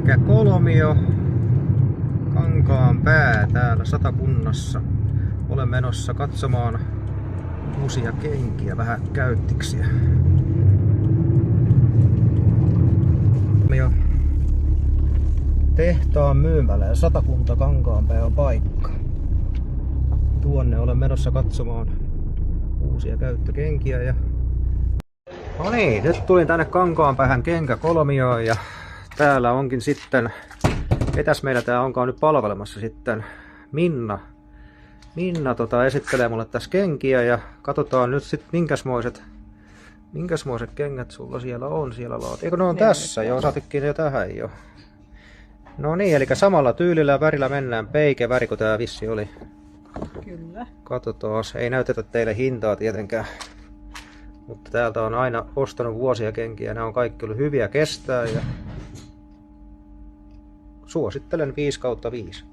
Kenkäkolmio, Kankaanpää täällä Satakunnassa. Olen menossa katsomaan uusia kenkiä, vähän käyttiksiä. Jo tehtaan myymällä ja Satakunta Kankaanpää on paikka. Tuonne olen menossa katsomaan uusia käyttökenkiä. No niin, nyt tulin tänne Kankaanpäähän kenkäkolmioon ja täällä onkin sitten, ketäs meillä tää onkaan nyt palvelemassa sitten, Minna esittelee mulle tässä kenkiä ja katsotaan nyt sitten minkäsmoiset kengät sulla siellä on siellä laat. Eikö ne on tässä jo, saatikin jo tähän jo. No niin, eli samalla tyylillä ja värillä mennään, peikeväri kun tää vissi oli. Kyllä. Katsotaan, ei näytetä teille hintaa tietenkään. Mutta täältä on aina ostanut vuosia kenkiä, nämä on kaikki ollut hyviä kestää ja suosittelen 5/5.